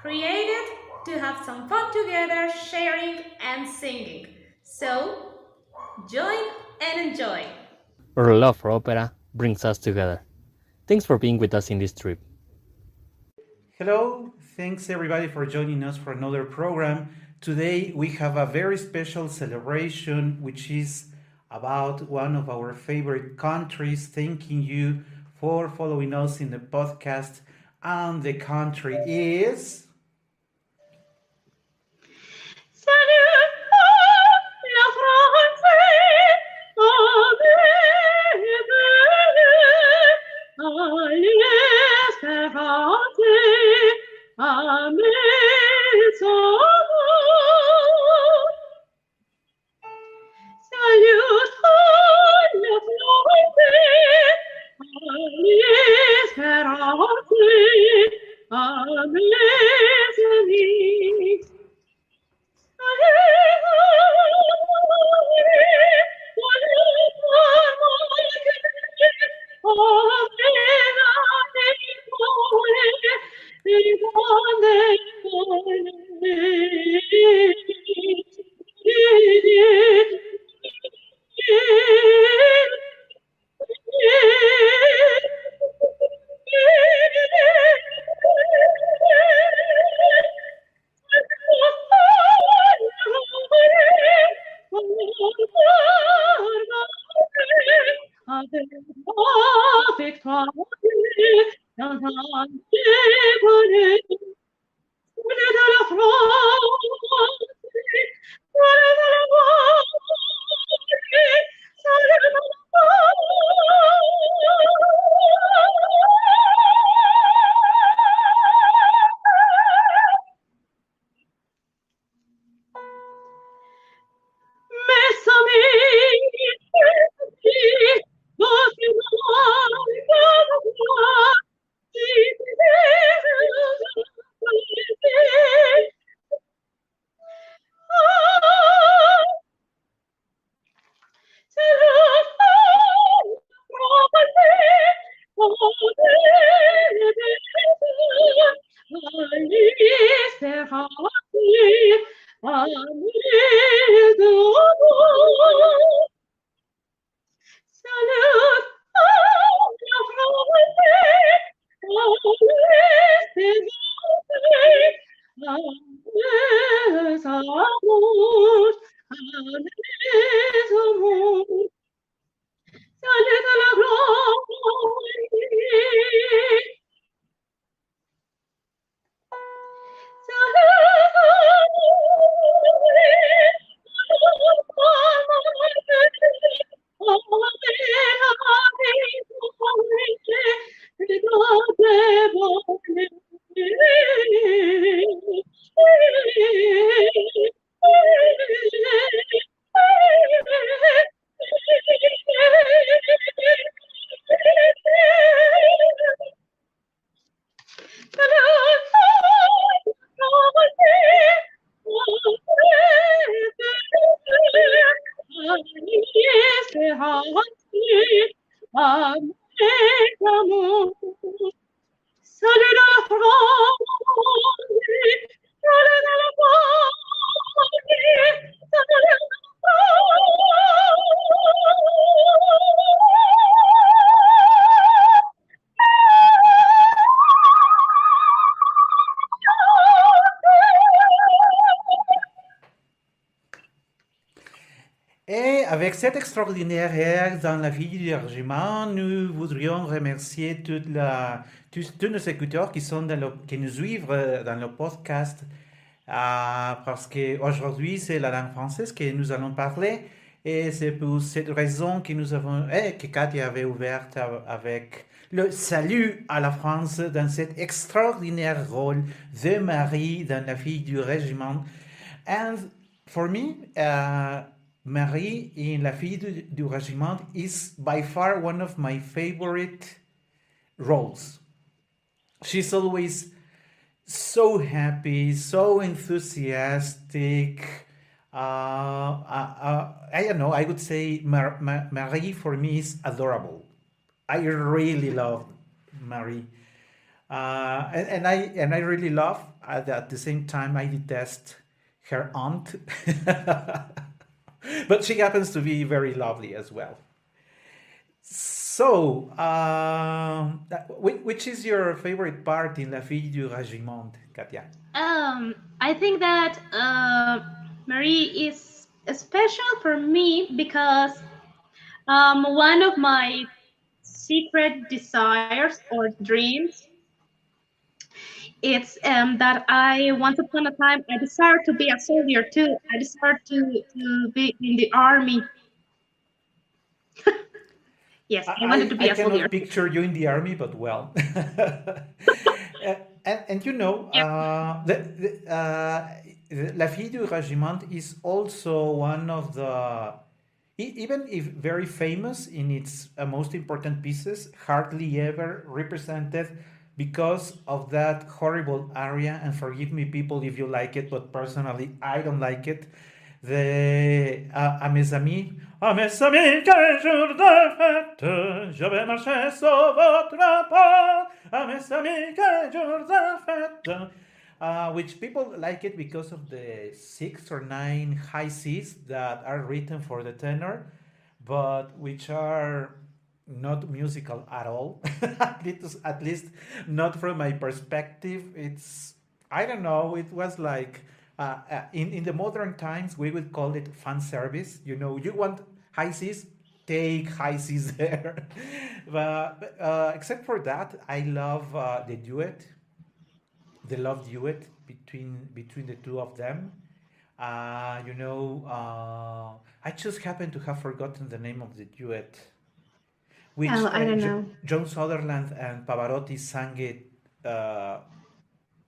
created to have some fun together, sharing and singing. So, join and enjoy. Our love for opera brings us together. Thanks for being with us in this trip. Hello, thanks everybody for joining us for another program. Today we have a very special celebration which is about one of our favorite countries. Thanking you for following us in the podcast. And the country is. Salut la France, Salut la France, à mes amis. Victoire, dans un bonnet, de la France, de la Mes amis, vos Salut, la France, à mes amours, à mes amours. Salut de la gloire. Salut la France, salut la France, salut la Et avec cet extraordinaire air dans la vie du régiment, nous voudrions remercier tous nos écouteurs qui nous suivent dans le podcast parce qu'aujourd'hui c'est la langue française que nous allons parler et c'est pour cette raison que que Katia avait ouvert avec le salut à la France dans cet extraordinaire rôle de Marie dans la vie du régiment. And for me, Marie in La Fille du Régiment is by far one of my favorite roles. She's always so happy, so enthusiastic. I don't know, I would say Marie for me is adorable. I really love Marie. And I really love. At the same time, I detest her aunt, but she happens to be very lovely as well. So, which is your favorite part in La Fille du Régiment, Katia? I think that Marie is special for me because one of my secret desires or dreams it's that I once upon a time I desired to be a soldier too. I desired to be in the army. Yes, I wanted to I be a soldier. cannot picture you in the army, but well. And you know, Yeah. La Fille du Régiment is also one of the, even if very famous in its most important pieces, hardly ever represented because of that horrible aria. And forgive me, people, if you like it, but personally, I don't like it. À mes amis, quel jour de fête, je vais marcher sur votre pas. À mes amis, quel jour de fête. Which people like it because of the 6 or 9 high Cs that are written for the tenor, but which are not musical at all. At least not from my perspective. It's, I don't know. It was like in the modern times we would call it fan service. You know, you want high Cs, take high Cs there. But except for that, I love the love duet between the two of them. I just happen to have forgotten the name of the duet, Oh, which I don't know. John Sutherland and Pavarotti sang it uh,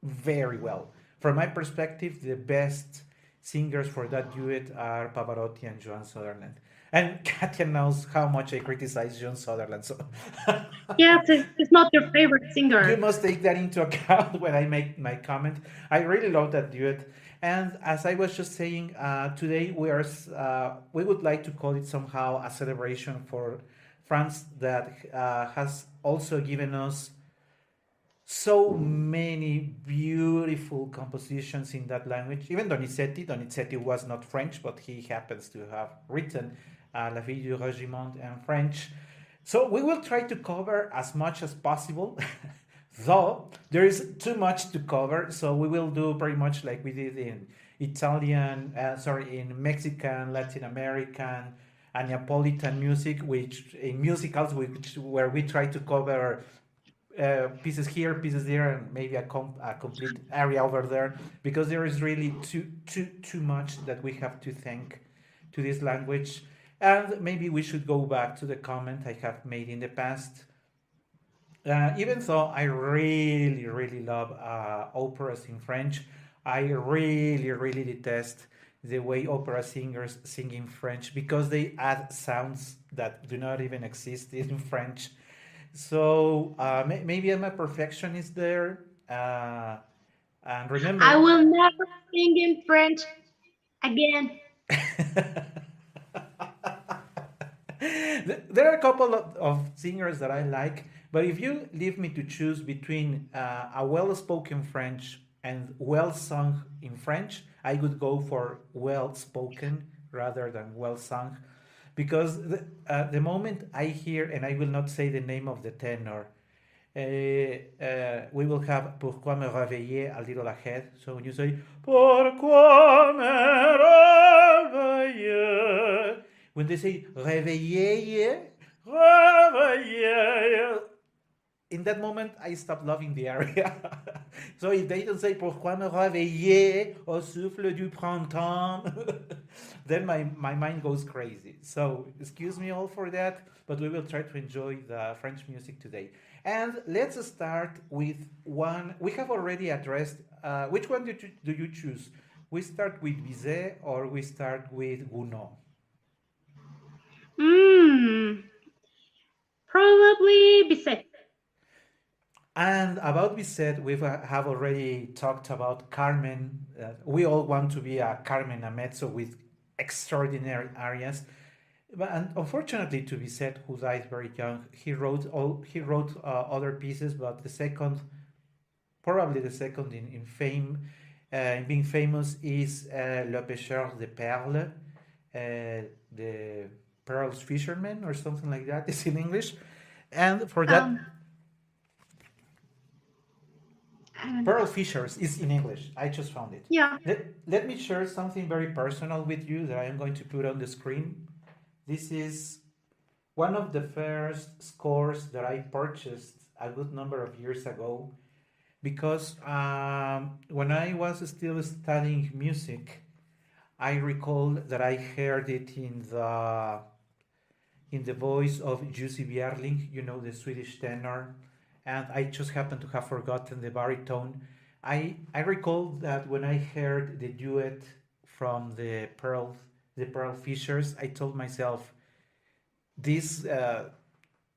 very well. From my perspective, the best singers for that duet are Pavarotti and Joan Sutherland. And Katia knows how much I criticize John Sutherland, so Yes, it's not your favorite you singer. must take that into account when I make my comment. I really love that duet. And as I was just saying, today we would like to call it somehow a celebration for France that has also given us so many beautiful compositions in that language. Even Donizetti was not French, but he happens to have written La Ville du Régiment in French. So we will try to cover as much as possible, though there is too much to cover. So we will do pretty much like we did in in Mexican, Latin American, and Neapolitan music, which in musicals, where we try to cover pieces here, pieces there, and maybe a complete area over there, because there is really too much that we have to thank to this language. And maybe we should go back to the comment I have made in the past. Even though I really, really love operas in French, I really, really detest the way opera singers sing in French because they add sounds that do not even exist in French. So maybe I'm a perfectionist there. And I remember, will never sing in French again. there are a couple of singers that I like, but if you leave me to choose between a well spoken French and well sung in French, I would go for well spoken rather than well sung. Because the moment I hear, and I will not say the name of the tenor, we will have Pourquoi me réveiller a little ahead. So when you say Pourquoi me réveiller, when they say réveiller, réveiller, in that moment I stop loving the area. So if they don't say Pourquoi me réveiller au souffle du printemps, then my mind goes crazy. So excuse me all for that, but we will try to enjoy the French music today. And let's start with one we have already addressed. Which one do you choose? We start with Bizet or we start with Gounod? Hmm. Probably Bizet. And about Bizet, we have already talked about Carmen. We all want to be a Carmen Amezzo with extraordinary arias. But and unfortunately, to Bizet, who died very young, he wrote other pieces, but the second probably the second in fame, in being famous, is Le Pêcheur de Perles, the pearls fisherman or something like that. It's in English, and for that, Um, and pearl fishers is in English. I just found it. yeah. Let me share something very personal with you that I am going to put on the screen. This is one of the first scores that I purchased a good number of years ago because when I was still studying music, I recall that I heard it in the voice of Jussi Bjärling, you know, the Swedish tenor, and I just happened to have forgotten the baritone. I recall that when I heard the duet from the Pearl Fishers, I told myself, these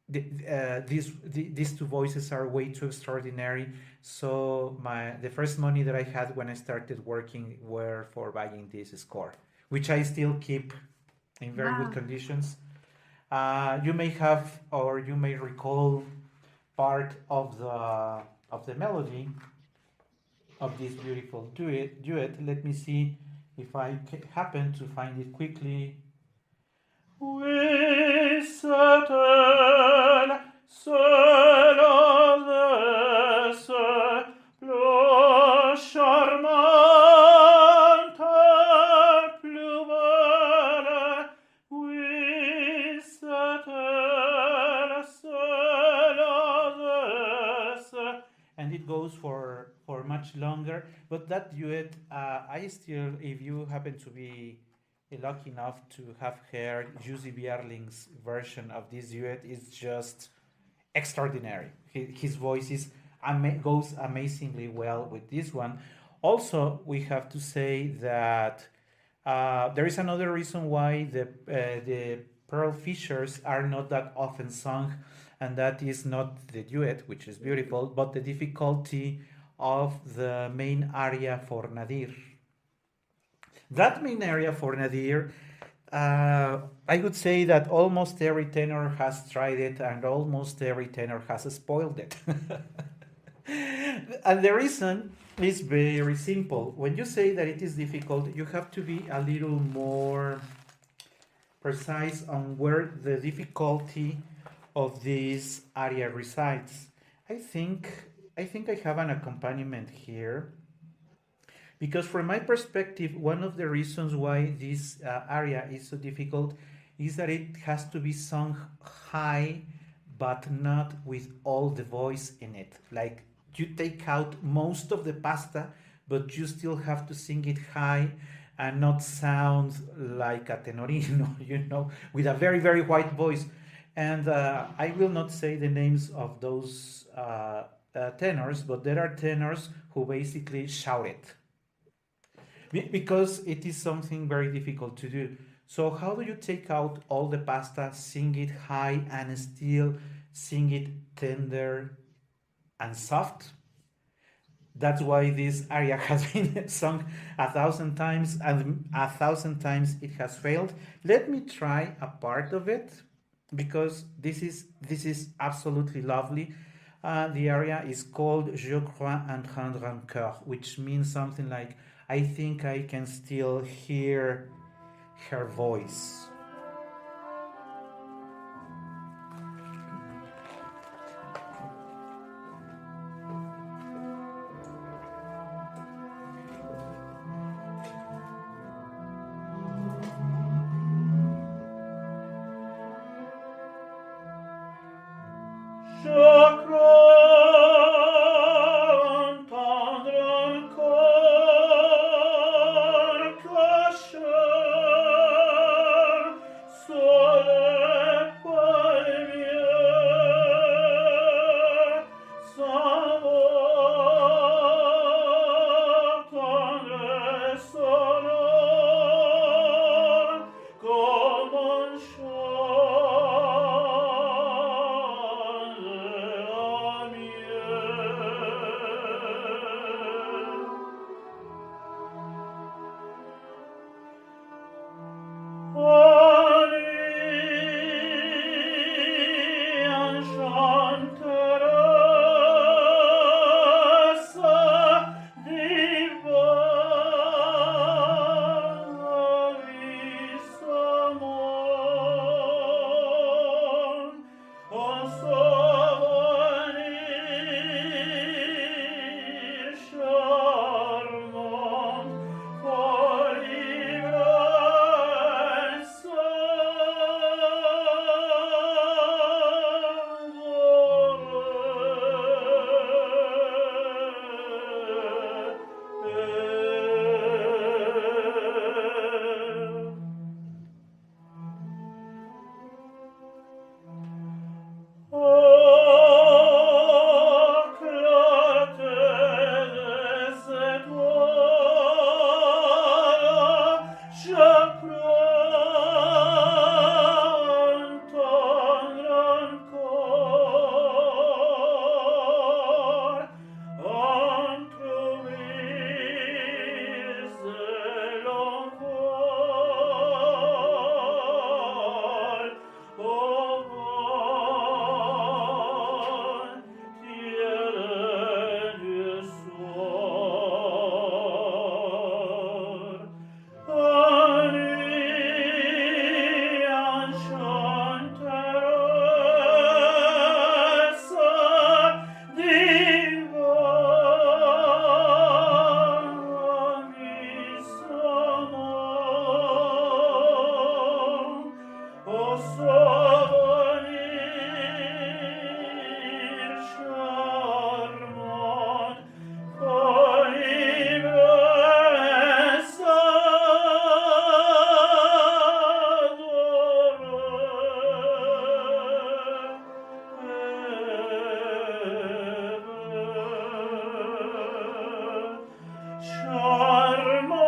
these two voices are way too extraordinary. So the first money that I had when I started working were for buying this score, which I still keep in very good Wow. conditions. You may have or you may recall part of the melody of this beautiful duet. Let me see if I happen to find it quickly. Oui, Satan, seul adesso, plus charmante, plus belle. Oui, Satan, seul adesso. And it goes for much longer. But that duet, I still, if you happen to be lucky enough to have heard Jussi Bjärling's version of this duet, is just extraordinary. His voice goes amazingly well with this one. Also, we have to say that there is another reason why the Pearl Fishers are not that often sung, and that is not the duet, which is beautiful, but the difficulty of the main aria for Nadir. That main area for Nadir, I would say that almost every tenor has tried it and almost every tenor has spoiled it. And the reason is very simple. When you say that it is difficult, you have to be a little more precise on where the difficulty of this aria resides. I think I have an accompaniment here. Because from my perspective, one of the reasons why this aria is so difficult is that it has to be sung high, but not with all the voice in it. Like you take out most of the pasta, but you still have to sing it high and not sound like a tenorino, you know, with a very, very white voice. And I will not say the names of those tenors, but there are tenors who basically shout it because it is something very difficult to do. So how do you take out all the pasta, sing it high, and still sing it tender and soft? That's why this aria has been sung 1,000 times, and 1,000 times it has failed. Let me try a part of it because this is absolutely lovely. The aria is called Je crois entendre un cœur, which means something like I think I can still hear her voice. Je crois entendre encore clochard sur les palmiers, sans voix tendre et sonore, comme un chant de la miel. Ani enchanteresse souvenir charmant, colibres adorés. Charmant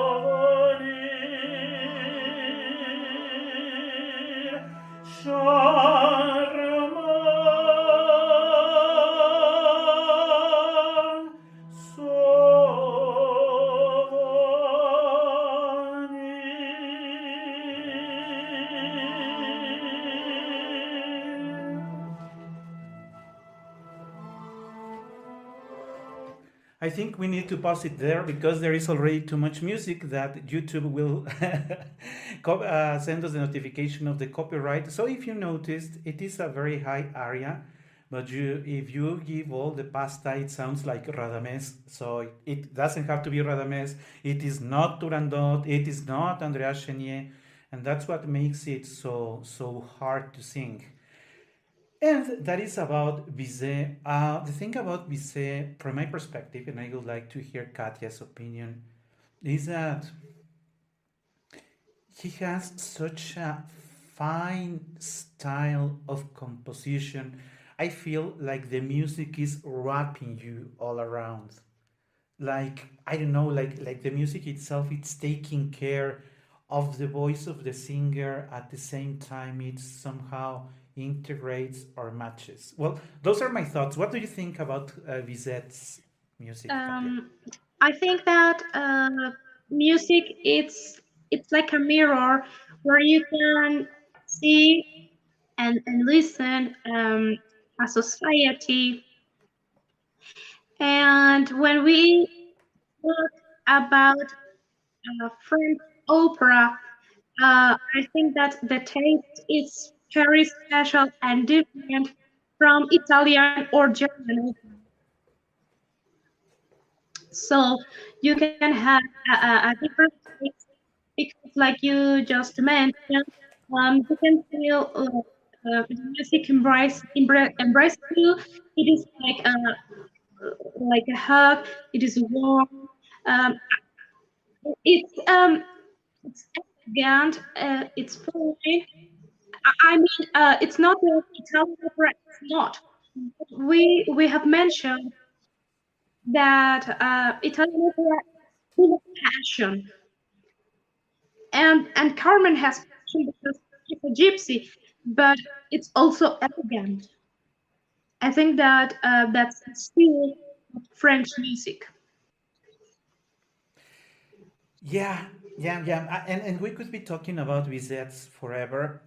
souvenir, charmant souvenir. I think we need to pause it there because there is already too much music that YouTube will send us the notification of the copyright. So if you noticed, it is a very high area, but if you give all the pasta, it sounds like Radames. So it doesn't have to be Radames. It is not Turandot. It is not Andreas Chenier, and that's what makes it so hard to sing. And that is about Bizet. The thing about Bizet, from my perspective, and I would like to hear Katya's opinion, is that he has such a fine style of composition. I feel like the music is wrapping you all around. Like, I don't know, like the music itself, it's taking care of the voice of the singer at the same time it somehow integrates or matches. Well, those are my thoughts. What do you think about Bizet's music, Katia? Um, I think that music it's like a mirror where you can see and listen a society. And when we talk about French opera, I think that the taste is very special and different from Italian or German opera. So you can have a different taste because, like you just mentioned, you can feel the music embrace you. It is like a hug. It is warm. Um, it's elegant. It's fine. I mean, it's not the Italian opera. It's not. We have mentioned that Italian opera is full of passion, and Carmen has passion because she's a gypsy, but it's also elegant. I think that that's still French music. Yeah, yeah. And we could be talking about Bizet's forever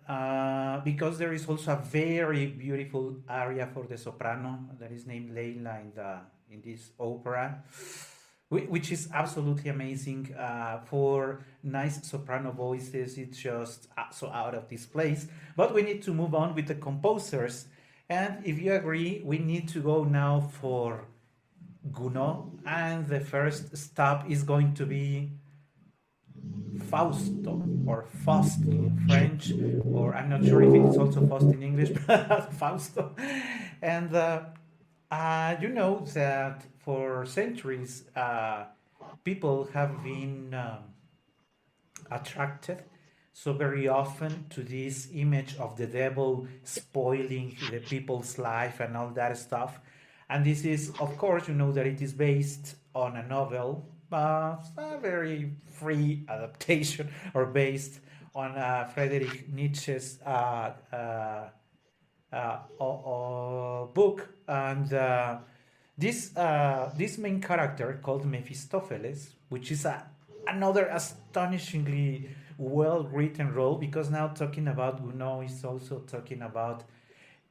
because there is also a very beautiful aria for the soprano that is named Leila in this opera, which is absolutely amazing for nice soprano voices. It's just so out of this place. But we need to move on with the composers. And if you agree, we need to go now for Gounod. And the first stop is going to be Fausto or Faust in French, or I'm not sure if it is also Faust in English, but Fausto. And you know that for centuries, people have been attracted so very often to this image of the devil spoiling the people's life and all that stuff. And this is, of course, you know that it is based on a novel, a very free adaptation, or based on Friedrich Nietzsche's book. And this main character called Mephistopheles, which is another astonishingly well written role, because now talking about Gounod is also talking about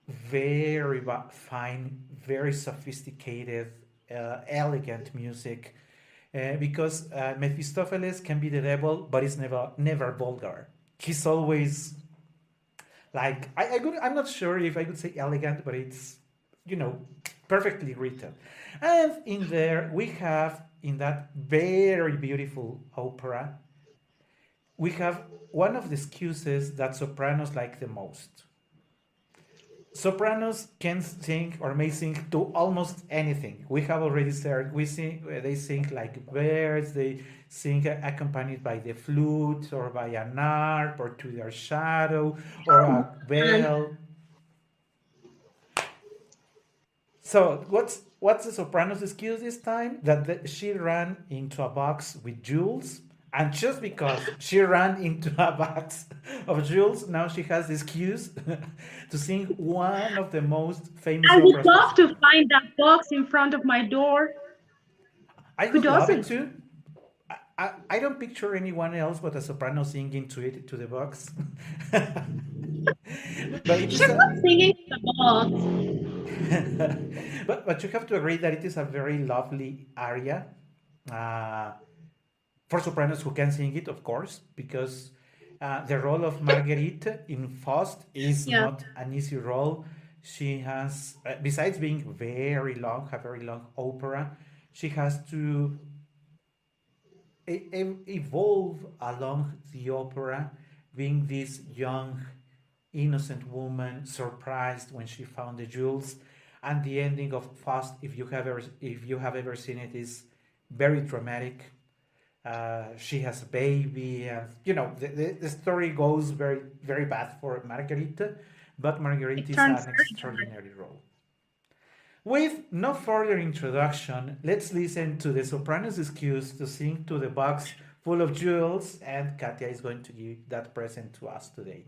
very fine, very sophisticated, elegant music. Because Mephistopheles can be the devil, but he's never vulgar. He's always like I'm not sure if I could say elegant, but it's perfectly written. And in there we have, in that very beautiful opera, we have one of the excuses that sopranos like the most. Sopranos can sing or may sing to almost anything. We have already said they sing like birds. They sing accompanied by the flute or by an harp or to their shadow or a And bell. So what's the soprano's excuse this time? That she ran into a box with jewels, and just because she ran into a box of jewels, now she has the excuse to sing one of the most famous I would operas for love to soprano. find that box in front of my door. I Who would love it doesn't? too. I don't picture anyone else but a soprano singing to the box. But it She's is not singing in the box. but you have to agree that it is a very lovely aria. Uh, for sopranos who can sing it, of course, because the role of Marguerite in Faust is Yeah. not an easy role. She has, besides being very long, a very long opera, she has to evolve along the opera, being this young, innocent woman surprised when she found the jewels. And the ending of Faust, if you have ever seen it, is very dramatic. She has a baby, and the story goes very bad for Marguerite, but It Marguerite is turns an very dramatic. extraordinary role. With no further introduction, let's listen to the soprano's excuse to sing to the box full of jewels, and Katia is going to give that present to us today.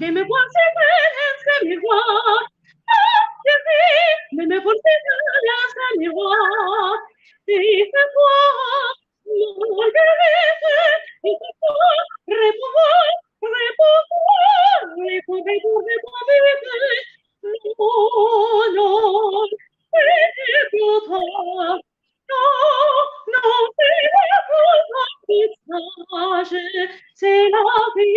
Dime-moi si c'est miroir. Chérie, dime-moi si c'est miroir. Et c'est toi, Marguerite, et c'est toi, réponds-moi, réponds-moi, réponds vite. Non, non, c'est pour toi. Non, non, c'est pour ton visage, c'est la vie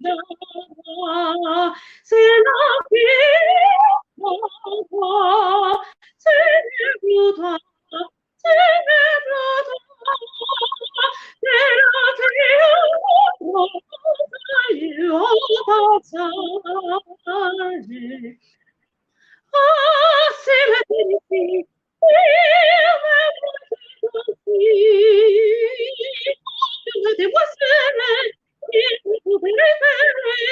d'Adam, c'est la vie d'Adam, c'est pour toi, c'est pour toi, c'est la vie d'Adam, ah, c'est la vérité. Demoiselle, il vous pouvez rêver.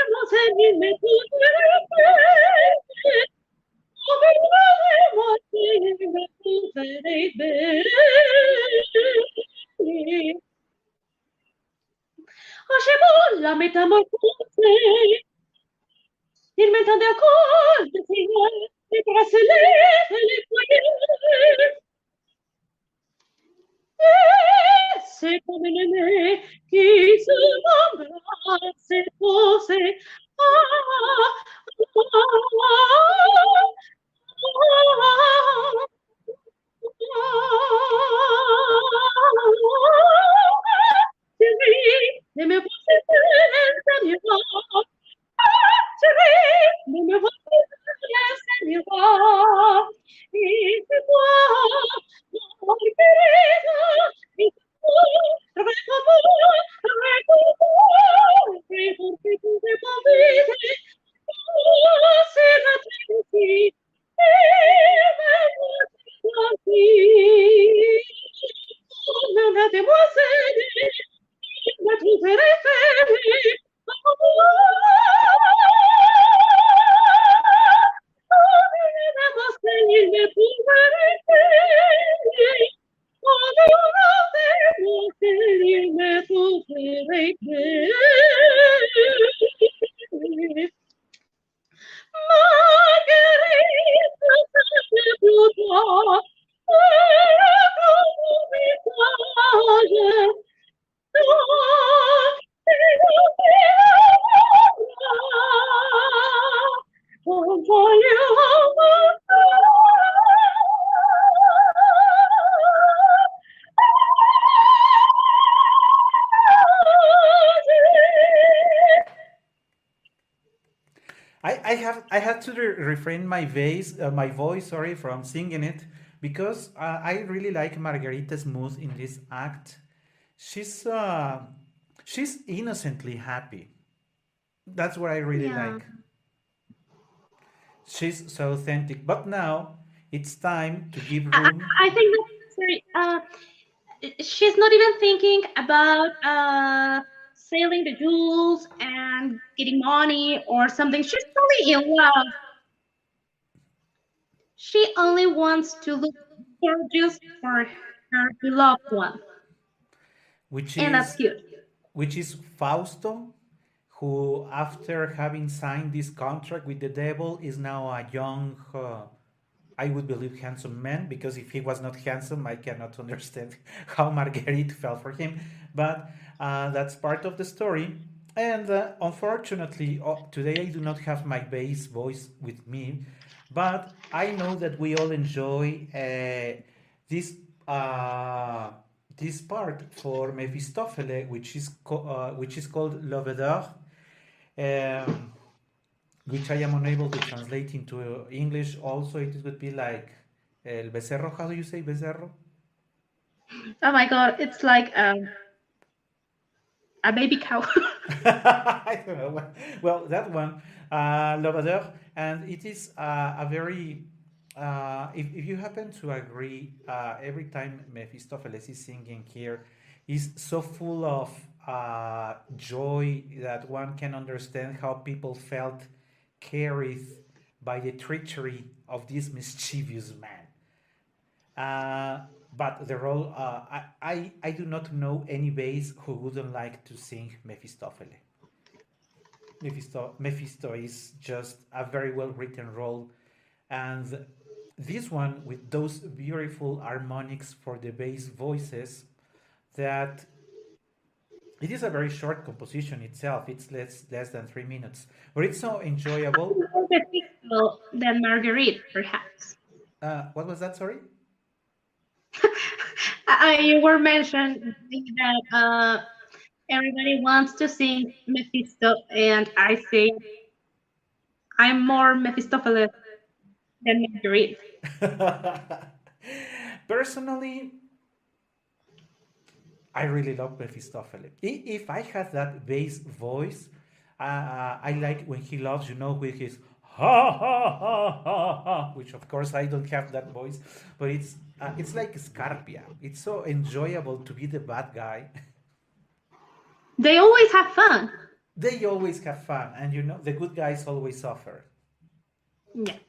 Demoiselle, il me pouvait rêver. Demoiselle, il me pouvait rêver. Hacemos la metamorfosis. Il m'entend encore les bracelets et les poignets. Et c'est comme une aimée qui se m'embrasse et posé. Ah, ah, ah, chérie, ne me vois pas, Seigneur. Chérie, ne me vois pas, Seigneur. Et c'est toi, mon querido, et c'est toi, réponds-moi, réponds-moi, réponds, réponds vite. Oh, c'est la tristesse. La demoiselle, la trouverai belle. La demoiselle, il me trouverai belle. La demoiselle, il me trouverai belle. Marguerite, c'est pour toi, pour mon visage. Toi, c'est I had to refrain my voice, sorry, from singing it because I really like Margarita's mood in this act. She's uh, she's innocently happy. That's what I really Yeah. like. She's so authentic. But now it's time to give I, room. I think that sorry, she's not even thinking about selling the jewels and getting money or something. She's only in love. She only wants to look gorgeous for her beloved one, which and that's is cute. which is Fausto, who, after having signed this contract with the devil, is now a young, I would believe, handsome man. Because if he was not handsome, I cannot understand how Marguerite fell for him. But that's part of the story. And unfortunately, today I do not have my bass voice with me, but I know that we all enjoy this uh, this part for Mephistopheles, which is called L'Ovedor, um, which I am unable to translate into English. Also, it would be like El Becerro. How do you say Becerro? Oh my god, it's like a baby cow. I don't know. Well, that one, L'Ovedor, and it is a very. If you happen to agree, every time Mephistopheles is singing here, is so full of joy that one can understand how people felt carried by the treachery of this mischievous man. But the role, I do not know any bass who wouldn't like to sing Mephistopheles. Mephisto is just a very well written role, and this one with those beautiful harmonics for the bass voices, that it is a very short composition itself. It's less than 3 minutes, but it's so enjoyable. More difficult than Marguerite, perhaps. What was that? Sorry. You were mentioning that everybody wants to sing Mephisto, and I say I'm more Mephistopheles than Marguerite. Personally, I really love Mephistopheles. If I had that bass voice, I like when he loves, with his ha ha ha ha ha, which of course I don't have that voice, but it's like Scarpia. It's so enjoyable to be the bad guy. They always have fun. They always have fun, and the good guys always suffer. Yeah.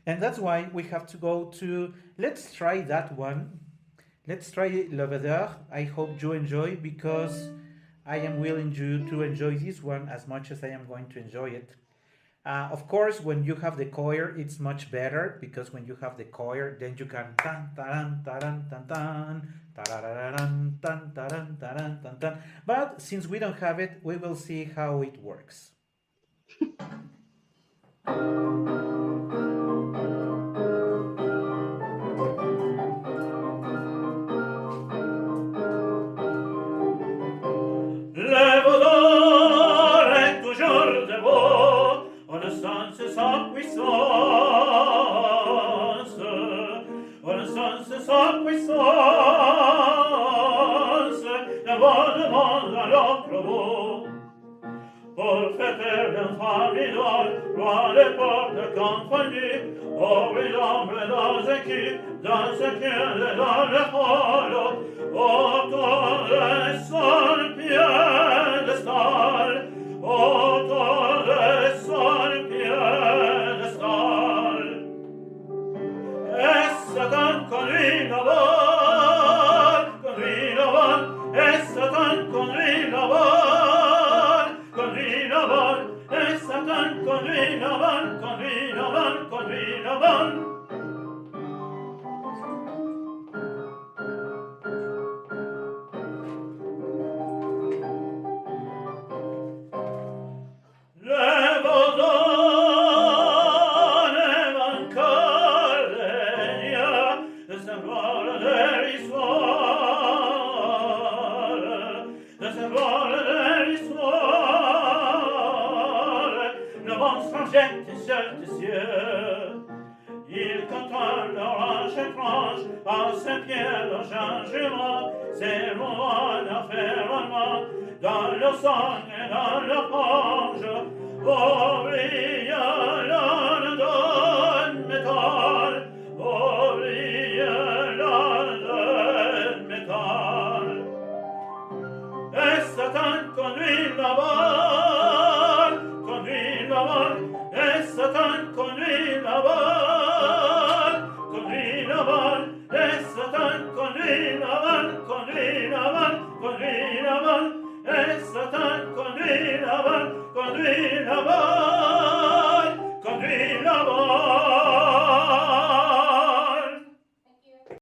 And that's why we have to go to, let's try that one. Let's try L'Ovedor. I hope you enjoy, because I am willing you to enjoy this one as much as I am going to enjoy it. Of course, when you have the choir, it's much better, because when you have the choir, then you can tan taran taran tan tan tarararan tan taran taran tan tan. But since we don't have it, we will see how it works. L'Évaudor est toujours debout, on ne sent sa puissance, on ne sent sa puissance, le bon demande à l'autre bout. Pour fêter l'enfant idole, loin des portes confondues, au l'ombre dans ce qui est dans le hall, autour de son piédestal, autour de son piédestal. Et Satan conduit là-bas, et Satan conduit là-bas, et Satan conduit là-bas. changement, c'est moi d'affairement dans le sang et dans le fange. Oublie